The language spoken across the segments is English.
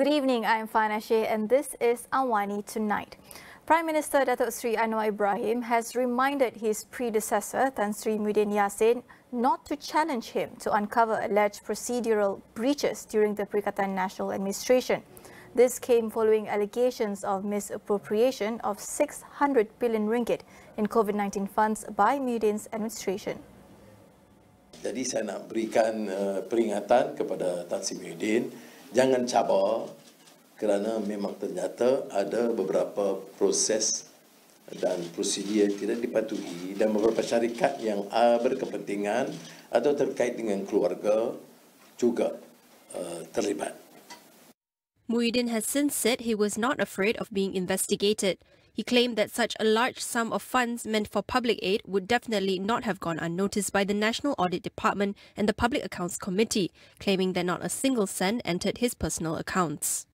Good evening, I am Fana Sheikh and this is AWANI Tonight. Prime Minister Datuk Seri Anwar Ibrahim has reminded his predecessor Tan Sri Muhyiddin Yassin not to challenge him to uncover alleged procedural breaches during the Perikatan Nasional Administration. This came following allegations of misappropriation of 600 billion ringgit in COVID-19 funds by Muhyiddin's administration. Jadi saya nak berikan peringatan kepada Tan Sri Muhyiddin, jangan cabar kerana memang ternyata ada beberapa proses dan prosedur yang tidak dipatuhi dan beberapa syarikat yang berkepentingan atau terkait dengan keluarga juga terlibat. Muhyiddin has since said he was not afraid of being investigated. He claimed that such a large sum of funds meant for public aid would definitely not have gone unnoticed by the National Audit Department and the Public Accounts Committee, claiming that not a single cent entered his personal accounts.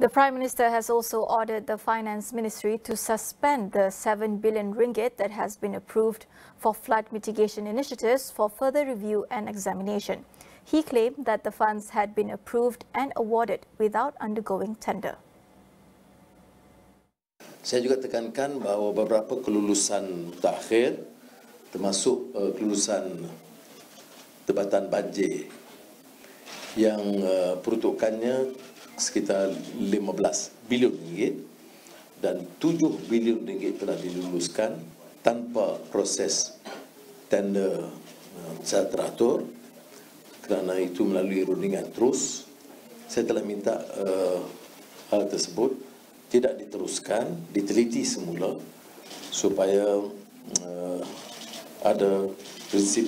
The Prime Minister has also ordered the Finance Ministry to suspend the 7 billion ringgit that has been approved for flood mitigation initiatives for further review and examination. He claimed that the funds had been approved and awarded without undergoing tender. Saya juga tekankan bahawa beberapa kelulusan mutakhir termasuk kelulusan Tempatan Banjir yang peruntukannya sekitar 15 bilion ringgit dan 7 bilion ringgit telah diluluskan tanpa proses tender secara teratur. Kerana itu melalui rundingan terus, saya telah minta hal tersebut tidak diteruskan, diteliti semula supaya ada prinsip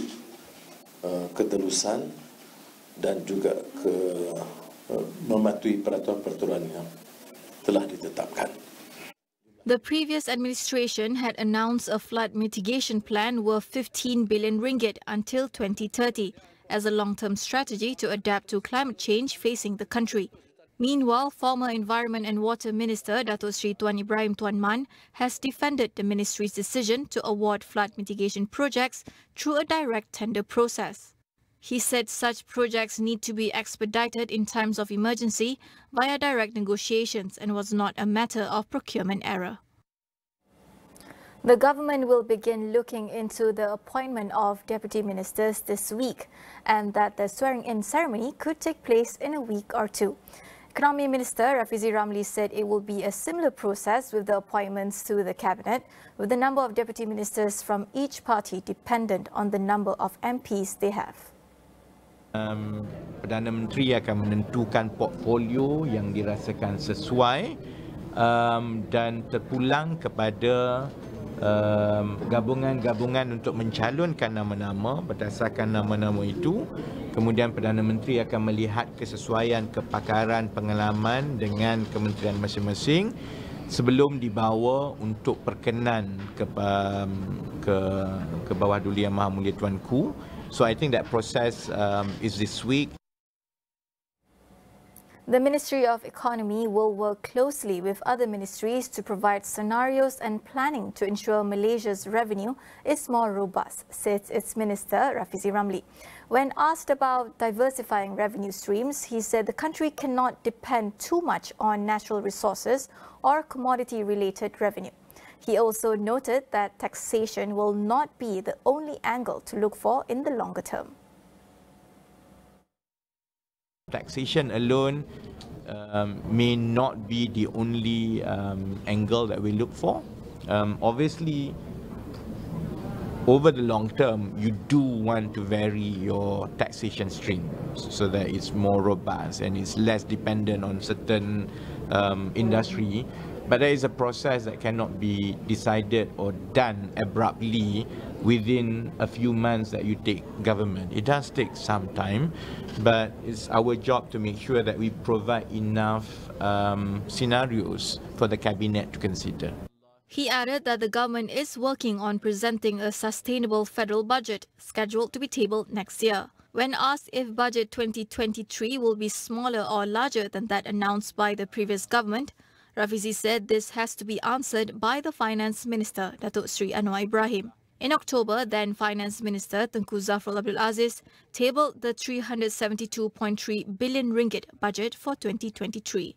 ketelusan dan juga mematuhi peraturan-peraturan yang telah ditetapkan. The previous administration had announced a flood mitigation plan worth 15 billion ringgit until 2030 as a long-term strategy to adapt to climate change facing the country. Meanwhile, former Environment and Water Minister Datuk Seri Tuan Ibrahim Tuan Man has defended the ministry's decision to award flood mitigation projects through a direct tender process. He said such projects need to be expedited in times of emergency via direct negotiations and was not a matter of procurement error. The government will begin looking into the appointment of deputy ministers this week and that the swearing-in ceremony could take place in a week or two. Economy Minister Rafizi Ramli said it will be a similar process with the appointments to the cabinet, with the number of deputy ministers from each party dependent on the number of MPs they have. Perdana Menteri akan menentukan portfolio yang dirasakan sesuai dan terpulang kepada gabungan-gabungan untuk mencalonkan nama-nama. Berdasarkan nama-nama itu, kemudian Perdana Menteri akan melihat kesesuaian kepakaran pengalaman dengan kementerian masing-masing sebelum dibawa untuk perkenan ke bawah Duli Yang Maha Mulia Tuanku. So I think that process is this week. The Ministry of Economy will work closely with other ministries to provide scenarios and planning to ensure Malaysia's revenue is more robust, said its Minister Rafizi Ramli. When asked about diversifying revenue streams, he said the country cannot depend too much on natural resources or commodity-related revenue. He also noted that taxation will not be the only angle to look for in the longer term. Taxation alone may not be the only angle that we look for. Obviously, over the long term, you do want to vary your taxation stream so that it's more robust and it's less dependent on certain industry. But there is a process that cannot be decided or done abruptly within a few months that you take government. It does take some time, but it's our job to make sure that we provide enough scenarios for the cabinet to consider. He added that the government is working on presenting a sustainable federal budget scheduled to be tabled next year. When asked if budget 2023 will be smaller or larger than that announced by the previous government, Rafizi said this has to be answered by the Finance Minister, Datuk Seri Anwar Ibrahim. In October, then Finance Minister Tengku Zafrul Abdul Aziz tabled the 372.3 billion ringgit budget for 2023.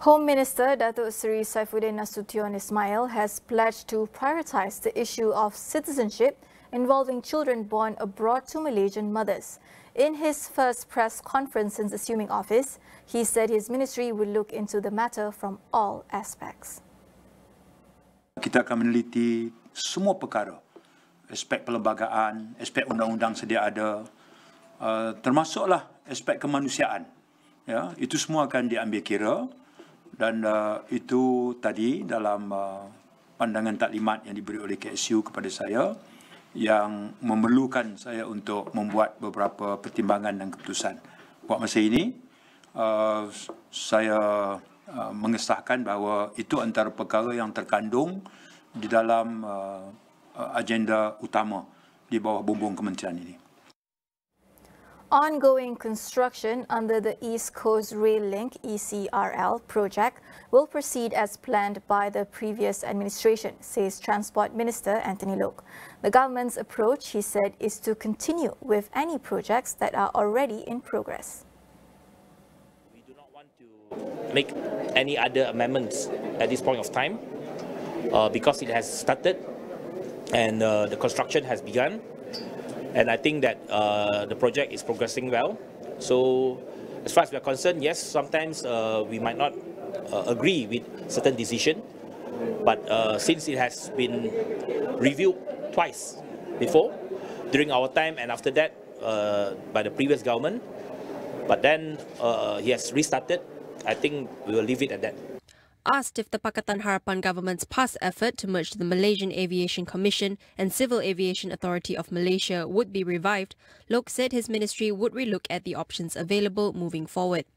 Home Minister Datuk Seri Saifuddin Nasution Ismail has pledged to prioritise the issue of citizenship involving children born abroad to Malaysian mothers. In his first press conference since assuming office, he said his ministry will look into the matter from all aspects. Kita akan meneliti semua perkara, aspek perlembagaan, aspek undang-undang sedia ada, termasuklah aspek kemanusiaan. Ya, itu semua akan diambil kira dan itu tadi dalam pandangan taklimat yang diberi oleh KSU kepada saya yang memerlukan saya untuk membuat beberapa pertimbangan dan keputusan. Buat masa ini, saya mengesahkan bahawa itu antara perkara yang terkandung di dalam agenda utama di bawah bumbung kementerian ini. Ongoing construction under the East Coast Rail Link ECRL project will proceed as planned by the previous administration, says Transport Minister Anthony Loke. The government's approach, he said, is to continue with any projects that are already in progress. We do not want to make any other amendments at this point of time because it has started and the construction has begun. And I think that the project is progressing well. So as far as we are concerned, yes, sometimes we might not agree with certain decision, but since it has been reviewed twice before, during our time and after that by the previous government, but then he has restarted, I think we will leave it at that. Asked if the Pakatan Harapan government's past effort to merge the Malaysian Aviation Commission and Civil Aviation Authority of Malaysia would be revived, Loke said his ministry would relook at the options available moving forward.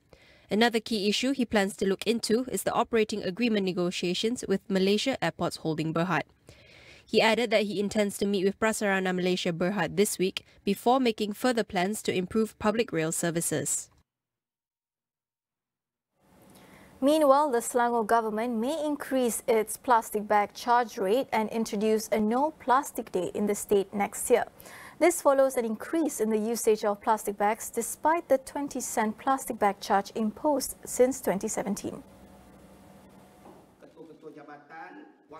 Another key issue he plans to look into is the operating agreement negotiations with Malaysia Airports Holding Berhad. He added that he intends to meet with Prasarana Malaysia Berhad this week before making further plans to improve public rail services. Meanwhile, the Selangor government may increase its plastic bag charge rate and introduce a no plastic day in the state next year. This follows an increase in the usage of plastic bags despite the 20-cent plastic bag charge imposed since 2017.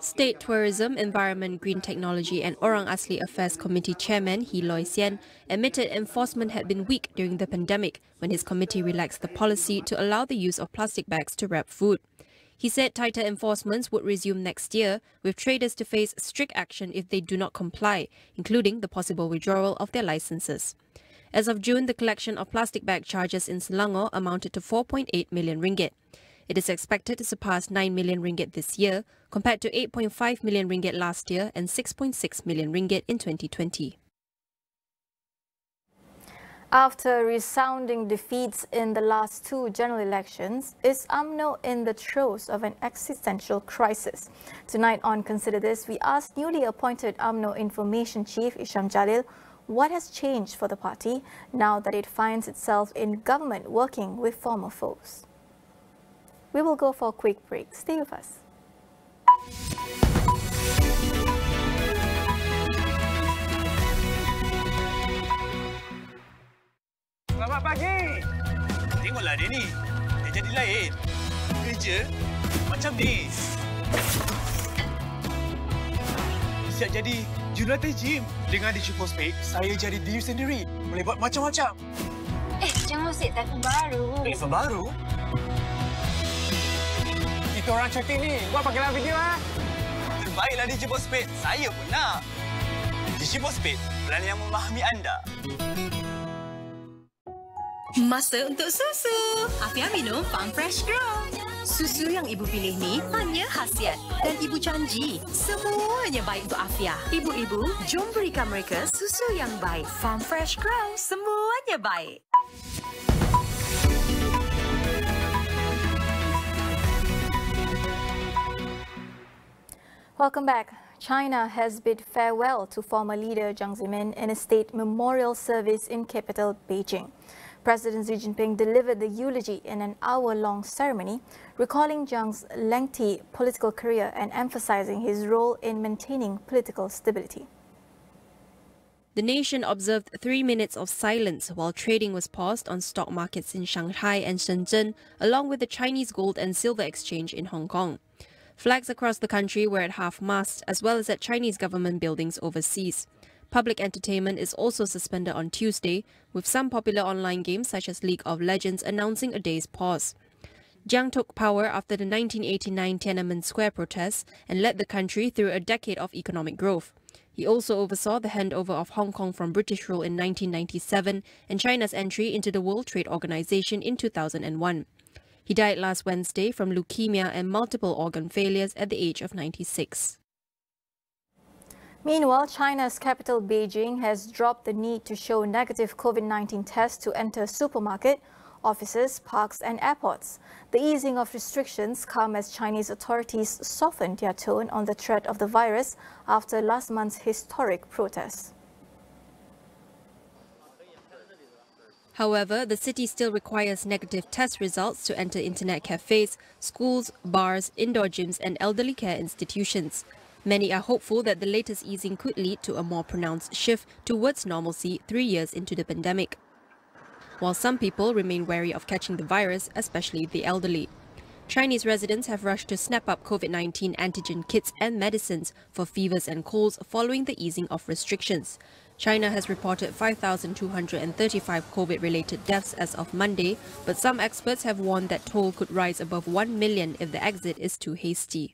State Tourism, Environment, Green Technology and Orang Asli Affairs Committee Chairman He Loy Sian admitted enforcement had been weak during the pandemic when his committee relaxed the policy to allow the use of plastic bags to wrap food. He said tighter enforcements would resume next year, with traders to face strict action if they do not comply, including the possible withdrawal of their licenses. As of June, the collection of plastic bag charges in Selangor amounted to 4.8 million ringgit. It is expected to surpass 9 million ringgit this year, compared to 8.5 million ringgit last year and 6.6 million ringgit in 2020. After resounding defeats in the last two general elections, is UMNO in the throes of an existential crisis? Tonight on Consider This, we asked newly appointed UMNO Information Chief Isham Jalil what has changed for the party now that it finds itself in government working with former foes. We will go for a quick break. Stay with us. Selamat pagi. Tengoklah dia ni. Dia jadi lain. Kerja macam ni. Siap jadi jurulatih gym. Dengan Digi Postpaid, saya jadi diri sendiri. Boleh buat macam-macam. Jangan usik telefon baru. Telefon baru? Kita orang cuti ni. Buat pakailah video, ha? Terbaiklah Digi Postpaid. Saya pun nak. Digi Postpaid, plan yang memahami anda. Masa untuk susu. Afia minum Farm Fresh Grow. Susu yang ibu pilih ni hanya khasiat. Dan ibu janji, semuanya baik untuk Afia. Ibu-ibu, jom berikan mereka susu yang baik. Farm Fresh Grow, semuanya baik. Welcome back. China has bid farewell to former leader Jiang Zemin in a state memorial service in capital Beijing. President Xi Jinping delivered the eulogy in an hour-long ceremony, recalling Jiang's lengthy political career and emphasizing his role in maintaining political stability. The nation observed 3 minutes of silence while trading was paused on stock markets in Shanghai and Shenzhen, along with the Chinese gold and silver exchange in Hong Kong. Flags across the country were at half-mast, as well as at Chinese government buildings overseas. Public entertainment is also suspended on Tuesday, with some popular online games such as League of Legends announcing a day's pause. Jiang took power after the 1989 Tiananmen Square protests and led the country through a decade of economic growth. He also oversaw the handover of Hong Kong from British rule in 1997 and China's entry into the World Trade Organization in 2001. He died last Wednesday from leukemia and multiple organ failures at the age of 96. Meanwhile, China's capital Beijing has dropped the need to show negative COVID-19 tests to enter supermarket, offices, parks and airports. The easing of restrictions come as Chinese authorities softened their tone on the threat of the virus after last month's historic protests. However, the city still requires negative test results to enter internet cafes, schools, bars, indoor gyms and elderly care institutions. Many are hopeful that the latest easing could lead to a more pronounced shift towards normalcy 3 years into the pandemic, while some people remain wary of catching the virus, especially the elderly. Chinese residents have rushed to snap up COVID-19 antigen kits and medicines for fevers and colds following the easing of restrictions. China has reported 5,235 COVID-related deaths as of Monday, but some experts have warned that toll could rise above 1 million if the exit is too hasty.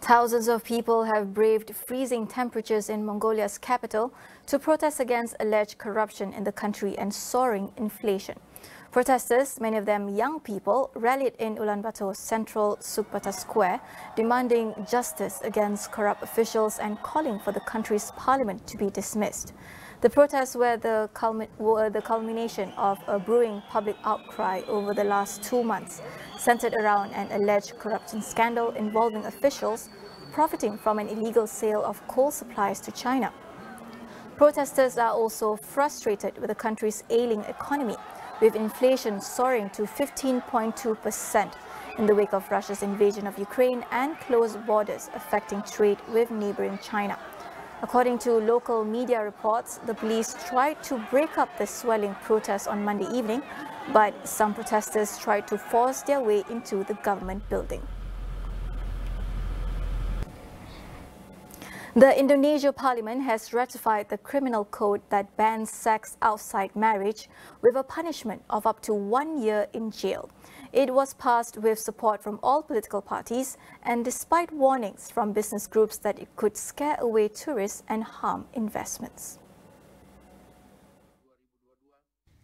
Thousands of people have braved freezing temperatures in Mongolia's capital to protest against alleged corruption in the country and soaring inflation. Protesters, many of them young people, rallied in Ulaanbaatar's central Sukbata Square, demanding justice against corrupt officials and calling for the country's parliament to be dismissed. The protests were the culmination of a brewing public outcry over the last 2 months, centered around an alleged corruption scandal involving officials profiting from an illegal sale of coal supplies to China. Protesters are also frustrated with the country's ailing economy, with inflation soaring to 15.2% in the wake of Russia's invasion of Ukraine and closed borders affecting trade with neighboring China. According to local media reports, the police tried to break up the swelling protests on Monday evening, but some protesters tried to force their way into the government building. The Indonesia Parliament has ratified the criminal code that bans sex outside marriage with a punishment of up to 1 year in jail. It was passed with support from all political parties and despite warnings from business groups that it could scare away tourists and harm investments.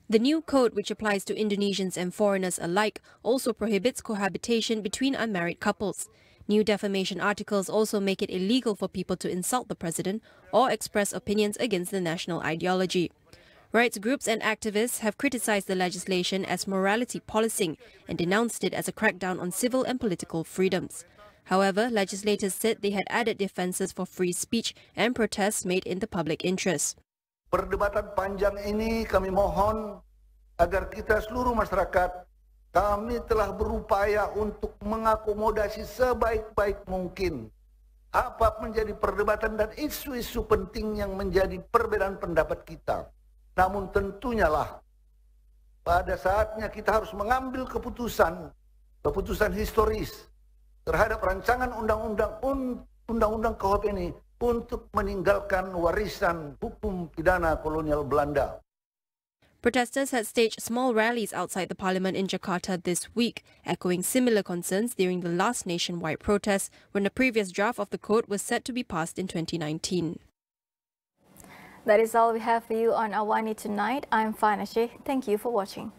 The new code, which applies to Indonesians and foreigners alike, also prohibits cohabitation between unmarried couples. New defamation articles also make it illegal for people to insult the president or express opinions against the national ideology. Rights groups and activists have criticized the legislation as morality policing and denounced it as a crackdown on civil and political freedoms. However, legislators said they had added defenses for free speech and protests made in the public interest. Perdebatan panjang ini kami mohon agar kita seluruh masyarakat kami telah berupaya untuk mengakomodasi sebaik-baik mungkin apa menjadi perdebatan dan isu-isu penting yang menjadi perbedaan pendapat kita. Namun tentunya lah pada saatnya kita harus mengambil keputusan historis terhadap rancangan undang-undang KUHP ini untuk meninggalkan warisan hukum pidana kolonial Belanda. Protesters had staged small rallies outside the parliament in Jakarta this week, echoing similar concerns during the last nationwide protest when the previous draft of the code was set to be passed in 2019. That is all we have for you on AWANI tonight. I'm Fana Sheikh. Thank you for watching.